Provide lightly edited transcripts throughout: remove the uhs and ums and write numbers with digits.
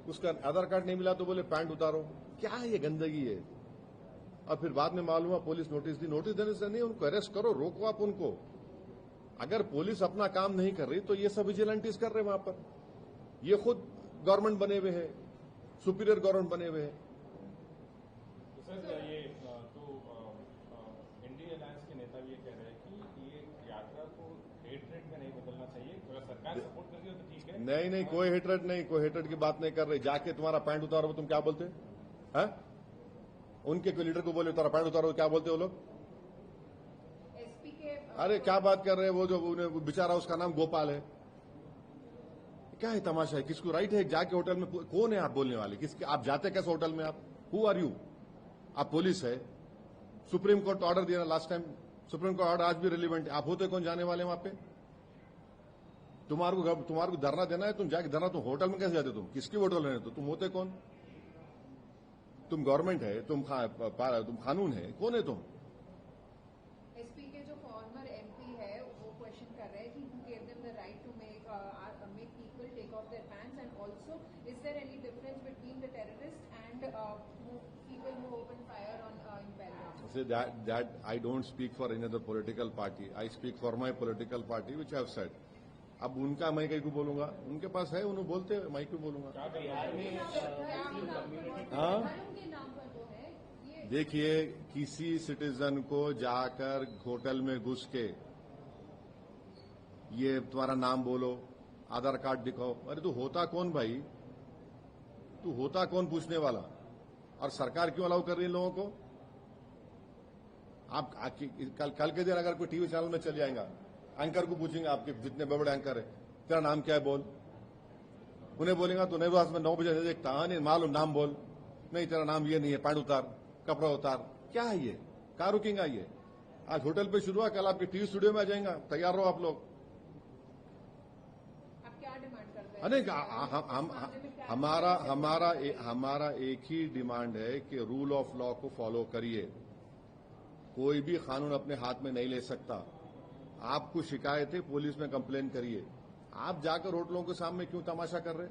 उसका आधार कार्ड नहीं मिला तो बोले पैंट उतारो। क्या है ये गंदगी है। और फिर बाद में मालूम हुआ पुलिस नोटिस दी। नोटिस देने से नहीं, उनको अरेस्ट करो, रोको आप उनको। अगर पुलिस अपना काम नहीं कर रही तो ये सब विजिलेंटिस कर रहे वहां पर। ये खुद गवर्नमेंट बने हुए हैं, सुपीरियर गवर्नमेंट बने हुए हैं। सर ये इंडिया अलायंस के नेता भी ये कह रहे हैं कि ये यात्रा को हेटरेट में नहीं बदलना चाहिए। अगर सरकार सपोर्ट कर रही हो तो ठीक है। नहीं, कोई हेटरेट नहीं, कोई हेटरेट की बात नहीं कर रही। जाके तुम्हारा पैंट उतारो तुम क्या बोलते हैं? उनके कोई लीडर को बोले तुम्हारा पैंट उतारो क्या बोलते हो लोग? एसपी के अरे क्या बात कर रहे हैं। वो जो बेचारा उसका नाम गोपाल है। क्या है तमाशा है? किसको राइट है जाके होटल में? कौन है आप बोलने वाले? किसके आप जाते कैसे होटल में? आप हु आर यू? आप पुलिस है। सुप्रीम कोर्ट ऑर्डर दिया ना last time. Supreme court order आज भी रिलीवेंट है। आप होते कौन जाने वाले वहां पे? तुम्हारे को धरना देना है, तुम जाके धरना। तुम होटल में कैसे जाते? तुम किसकी होटल रहने? तो तुम होते कौन? तुम गवर्नमेंट है, तुम कानून है, कौन है तुम? एसपी के जो फॉर्मर एमपी है वो क्वेश्चन कर रहे हैं कि who gave them the right to make people take off their pants and also is there any difference between the terrorist and people who open fire on in Belgaum? Say that I don't speak for any other political party. I speak for my political party, which I have said. अब उनका मैं कहीं को बोलूंगा? उनके पास है, उन्होंने बोलते हैं, मैं क्यों बोलूंगा? हाँ, देखिए, किसी सिटीजन को जाकर होटल में घुस के ये तुम्हारा नाम बोलो, आधार कार्ड दिखाओ। अरे तू होता कौन भाई? तू होता कौन पूछने वाला? और सरकार क्यों अलाउ कर रही है लोगों को? आप कल के दिन अगर कोई टीवी चैनल में चल जाएगा, एंकर को पूछेंगे, आपके जितने बड़े एंकर है, तेरा नाम क्या है बोल। उन्हें बोलेगा तो नहीं, बस मैं 9 बजे देखता। हाँ नहीं मालूम, नाम बोल। नहीं तेरा नाम ये नहीं है, पैंट उतार, कपड़ा उतार। क्या है ये? कहाँ रुकेंगे ये? आज होटल पे शुरू हुआ, कल आपके टीवी स्टूडियो में आ जाएगा। तैयार रहो आप लोग। आप क्या डिमांड करते हैं? अरे हमारा एक ही डिमांड है कि रूल ऑफ लॉ को फॉलो करिए। कोई भी कानून अपने हाथ में नहीं ले सकता। आपको शिकायत है, पुलिस में कंप्लेन करिए। आप जाकर होटलों के सामने क्यों तमाशा कर रहे?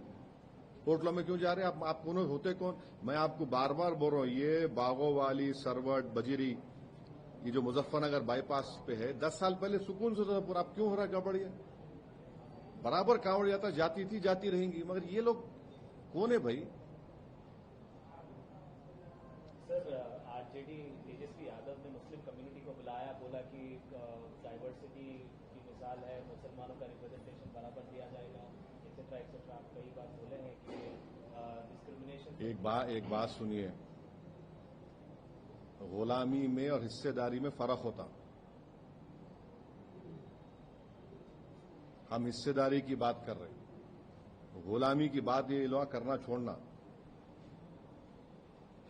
होटलों में क्यों जा रहे? आप कौन होते कौन? मैं आपको बार बार बोल रहा हूं, ये बागोवाली, सरवट, बजीरी, ये जो मुजफ्फरनगर बाईपास पे है, 10 साल पहले सुकून से था पूरा। आप क्यों हो रहा गड़बड़? ये बराबर कांवड़ जाता, जाती थी, जाती रहेंगी। मगर ये लोग कौन है भाई? सर आरजेडी तेजस्वी यादव ने मुस्लिम कम्युनिटी को बुलाया, बोला कि डाइवर्सिटी की मिसाल है, मुसलमानों का रिप्रेजेंटेशन बराबर दिया जाएगा, एक्सेट्रा एक्सेट्रा। आप कई बार बोले हैं कि डिस्क्रिमिनेशन। एक बात सुनिए, गुलामी में और हिस्सेदारी में फर्क होता। हम हिस्सेदारी की बात कर रहे हैं, गुलामी की बात ये लोग करना छोड़ना।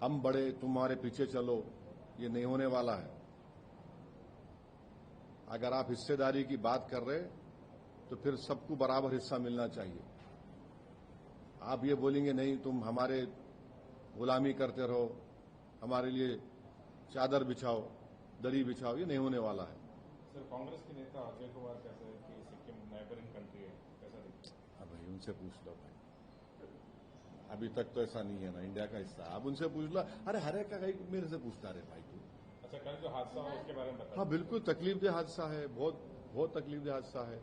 हम बड़े, तुम्हारे पीछे चलो, ये नहीं होने वाला है। अगर आप हिस्सेदारी की बात कर रहे तो फिर सबको बराबर हिस्सा मिलना चाहिए। आप ये बोलेंगे नहीं तुम हमारे गुलामी करते रहो, हमारे लिए चादर बिछाओ, दरी बिछाओ, ये नहीं होने वाला है। सर कांग्रेस के नेता अजय कुमार कहते हैं कि सिक्किम नेबरिंग कंट्री है, कैसा दिखता है? अब भाई उनसे पूछ लो भाई, अभी तक तो ऐसा नहीं है ना, इंडिया का हिस्सा। आप उनसे पूछ लो। अरे हर एक का मेरे से पूछता रहे भाई तू। अच्छा, कल जो हादसा हुआ उसके बारे में बताइए। हाँ बिल्कुल तकलीफदेह हादसा है, बहुत तकलीफदेह हादसा है।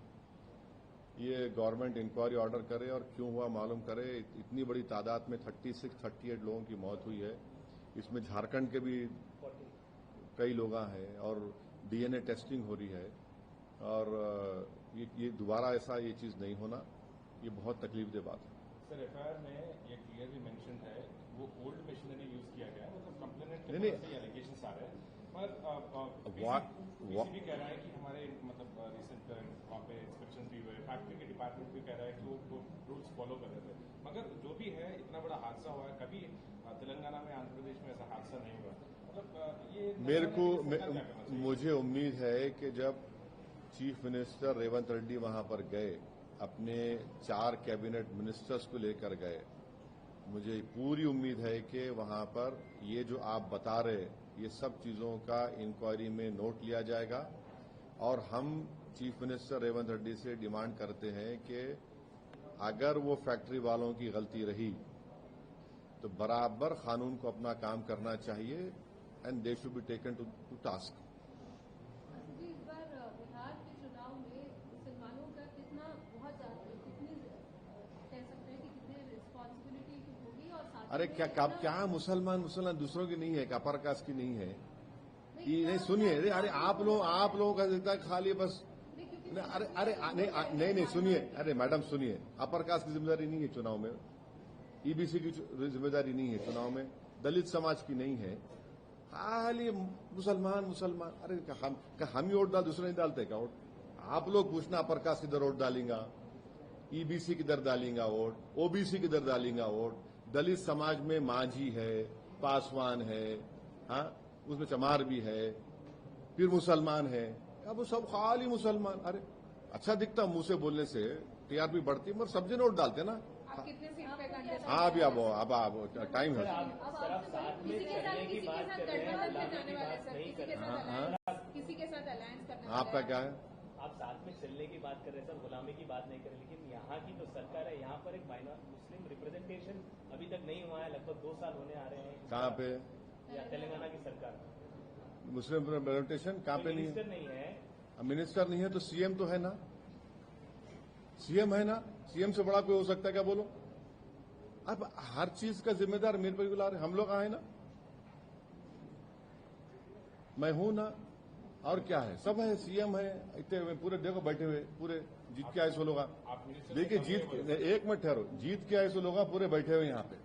ये गवर्नमेंट इंक्वायरी ऑर्डर करे और क्यों हुआ मालूम करे। इतनी बड़ी तादाद में 38 लोगों की मौत हुई है। इसमें झारखंड के भी कई लोग हैं और डीएनए टेस्टिंग हो रही है। और ये दोबारा ऐसा ये चीज नहीं होना, ये बहुत तकलीफदेह बात है। सर एफआईआर में ये क्लियरली मेंशन है वो ओल्ड मशीनरी यूज किया गया है, मतलब कंप्लेनेंट के तरफ से एलिगेशंस आ रहे हैं। पर पीसीबी कह रहा है कि हमारे मतलब रिसेंट वहाँ पे इंस्पेक्शन भी हुए, फैक्ट्री के डिपार्टमेंट भी कह रहा है कि वो रूल्स फॉलो कर रहे थे। मगर जो भी है, इतना बड़ा हादसा हुआ है, कभी तेलंगाना में, आंध्र प्रदेश में ऐसा हादसा नहीं हुआ। मतलब ये मुझे उम्मीद है कि जब चीफ मिनिस्टर रेवंत रेड्डी वहां पर गए, अपने 4 कैबिनेट मिनिस्टर्स को लेकर गए, मुझे पूरी उम्मीद है कि वहां पर ये जो आप बता रहे, ये सब चीजों का इंक्वायरी में नोट लिया जाएगा। और हम चीफ मिनिस्टर रेवंत रेड्डी से डिमांड करते हैं कि अगर वो फैक्ट्री वालों की गलती रही तो बराबर कानून को अपना काम करना चाहिए and they should be taken to task. जी, इस बार बिहार के चुनाव में मुसलमानों का कितनी कह सकते हैं कि कितनी रिस्पॉन्सिबिलिटी होगी और साथ अरे क्या मुसलमान दूसरों की नहीं है, अपर कास्ट की नहीं है। ये नहीं सुनिए, अरे आप लोगों का जितना खाली बस अरे नहीं सुनिए, अरे मैडम सुनिए, अपर कास्ट की जिम्मेदारी नहीं है चुनाव में, ईबीसी की जिम्मेदारी नहीं है चुनाव में, दलित समाज की नहीं है, खाली मुसलमान। अरे हम ही वोट डाल, दूसरे नहीं डालते क्या वोट? आप लोग पूछना अपर कास्ट किधर वोट डालेंगा, ईबीसी किधर डालेंगा वोट, ओबीसी किधर डालेंगा वोट, दलित समाज में मांझी है, पासवान है, हाँ उसमें चमार भी है, फिर मुसलमान है, अब वो सब खाली मुसलमान। अरे अच्छा दिखता मुंह से बोलने से, टीआरपी बढ़ती है, मगर सब जन वोट डालते ना। आप कितने सीट पे कंटेस्ट हाँ अभी अब टाइम है। किसी के साथ गठबंधन में जाने वाले सर, किसी के साथ अलायंस करने वाले आपका क्या है? आप साथ में चलने की बात कर रहे हैं सर, गुलामी की बात नहीं कर रहे, लेकिन यहाँ की जो सरकार है, यहाँ पर एक मुस्लिम रिप्रेजेंटेशन अभी तक नहीं हुआ है, लगभग 2 साल होने आ रहे हैं। कहाँ पे? या तेलंगाना की सरकार मुस्लिम रिप्रेजेंटेशन कहाँ पे नहीं मिनिस्टर नहीं है। मिनिस्टर नहीं है तो सीएम तो है ना, सीएम है ना, सीएम से बड़ा कोई हो सकता है क्या बोलो? अब हर चीज का जिम्मेदार मेरे पर बुला रहे, हम लोग आए ना, मैं हूं ना, और क्या है, सब है, सीएम है, इतने पूरे देखो बैठे हुए, पूरे जीत के आए सो लोग। देखिए जीत, एक मिनट ठहरो, जीत के आए सो लोग पूरे बैठे हुए यहाँ पे।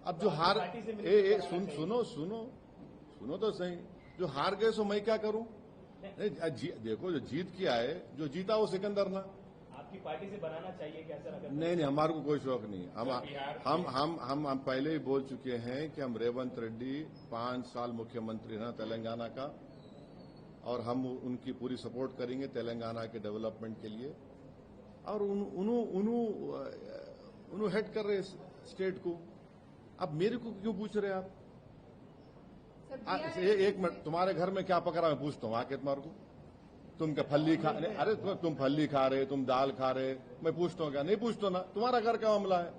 अब जो हार सुनो तो सही, जो हार गए सो मैं क्या करूं? देखो जो जीत के आए, जो जीता वो सिकंदर ना। आपकी पार्टी से बनाना चाहिए क्या सर? अगर नहीं हमारे को कोई शौक नहीं। हम पहले ही बोल चुके हैं कि हम रेवंत रेड्डी 5 साल मुख्यमंत्री हैं तेलंगाना का, और हम उनकी पूरी सपोर्ट करेंगे तेलंगाना के डेवलपमेंट के लिए। और उन्होंने हेड कर रहे स्टेट को। अब मेरे को क्यों पूछ रहे आप? एक मिनट, तुम्हारे घर में क्या पकड़ा मैं पूछता हूँ आके तुम्हारे को? तुम क्या फल्ली खा रहे? अरे तुम फल्ली खा रहे, तुम दाल खा रहे, मैं पूछता हूँ क्या? नहीं पूछता ना, तुम्हारा घर का मामला है।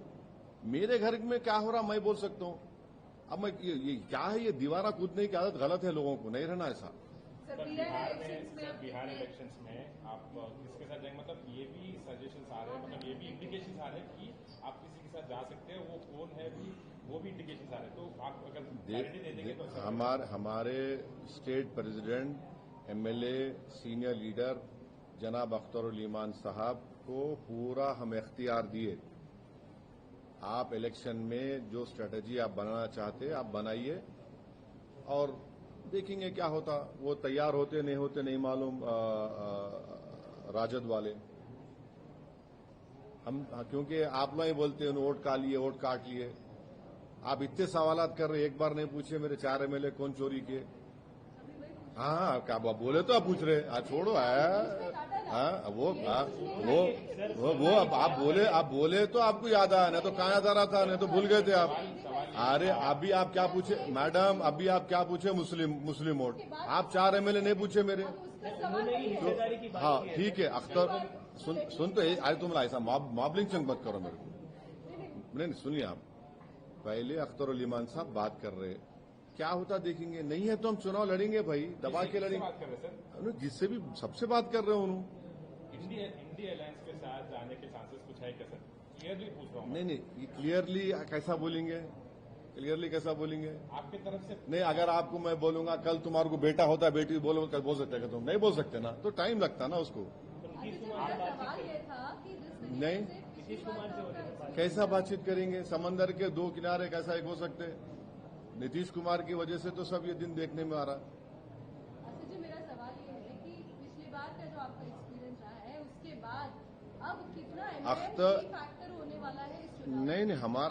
मेरे घर में क्या हो रहा मैं बोल सकता हूँ। अब मैं ये क्या है, ये दीवारा कूदने की आदत गलत है, लोगों को नहीं रहना ऐसा। बिहार इलेक्शंस में आप किसके साथ जाएंगे? मतलब ये भी सजेशंस आ रहे हैं, मतलब ये भी इंडिकेशंस आ रहे हैं कि आप किसी के साथ जा सकते हैं, वो कौन है भी वो भी इंडिकेशंस आ रहे हैं। तो आप अगर क्लैरिटी दे देंगे तो। हमारे state president, MLA, senior leader जनाब अख्तरुल ईमान साहब को पूरा हम इख्तियार दिए, आप इलेक्शन में जो स्ट्रेटजी आप बनाना चाहते आप बनाइए, और देखेंगे क्या होता। वो तैयार होते नहीं होते नहीं मालूम, राजद वाले। हम क्योंकि आप लोग ही बोलते हैं वोट काट लिए। आप इतने सवालात कर रहे, एक बार नहीं पूछे मेरे 4 एमएलए कौन चोरी किए। हाँ क्या बोले तो आप पूछ रहे, छोड़ो वो आप बोले तो आपको याद आया, नहीं तो कहाँ याद आ रहा था, नहीं तो भूल गए थे आप। अरे अभी आप क्या पूछे मैडम, अभी आप क्या पूछे? मुस्लिम वोट। आप 4 एमएलए नहीं पूछे मेरे। तो हाँ ठीक है, अख्तर सुन तो आज तुम ऐसा मॉबलिंग चंग मत करो मेरे को। नहीं सुनिए, आप पहले अख्तरुल ईमान साहब बात कर रहे, क्या होता देखेंगे। नहीं है तो हम चुनाव लड़ेंगे भाई, दबा के लड़ेंगे। जिससे भी सबसे बात कर रहे हो इंडिया अलायंस के साथ जाने के चांसेस कुछ है क्या सर? क्लियरली पूछ रहा हूँ। नहीं ये क्लियरली कैसा बोलेंगे? आपकी तरफ से नहीं, अगर आपको मैं बोलूंगा कल तुम्हारे को बेटा होता है, बेटी बोलो, कल बोल सकते हैं तुम नहीं बोल सकते ना, तो टाइम लगता ना उसको। नहीं कैसा बातचीत करेंगे? समंदर के 2 किनारे कैसा एक हो सकते? नीतीश कुमार की वजह से तो सब ये दिन देखने में आ रहा। अच्छा जी, मेरा सवाल ये है कि पिछली बार का जो आपका एक्सपीरियंस रहा है, उसके बाद अब कितना फैक्टर होने वाला है इस चुनाव? नहीं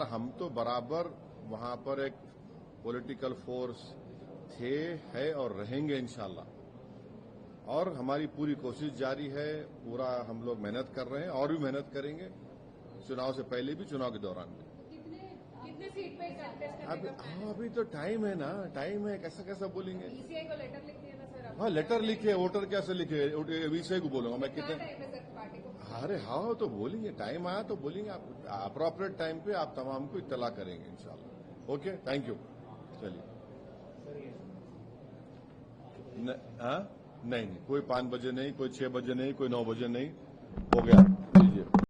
हम तो बराबर वहां पर एक पॉलिटिकल फोर्स थे, है और रहेंगे इंशाल्लाह। और हमारी पूरी कोशिश जारी है, पूरा हम लोग मेहनत कर रहे हैं और भी मेहनत करेंगे, चुनाव से पहले भी, चुनाव के दौरान भी। कितने सीट पे अभी तो टाइम है ना, टाइम है, कैसा बोलेंगे? ईसीआई को लेटर लिख दिया ना सर? हाँ लेटर लिखे, वोटर कैसे लिखे? ईसीआई को बोलूंगा मैं कितने? अरे हाँ तो बोलेंगे, टाइम आया तो बोलेंगे, आप अप्रोप्रिएट टाइम पे आप तमाम को इत्तला करेंगे इंशाल्लाह। Okay, thank you. चलिए। नहीं, कोई 5 बजे नहीं, कोई 6 बजे नहीं, कोई 9 बजे नहीं, हो गया।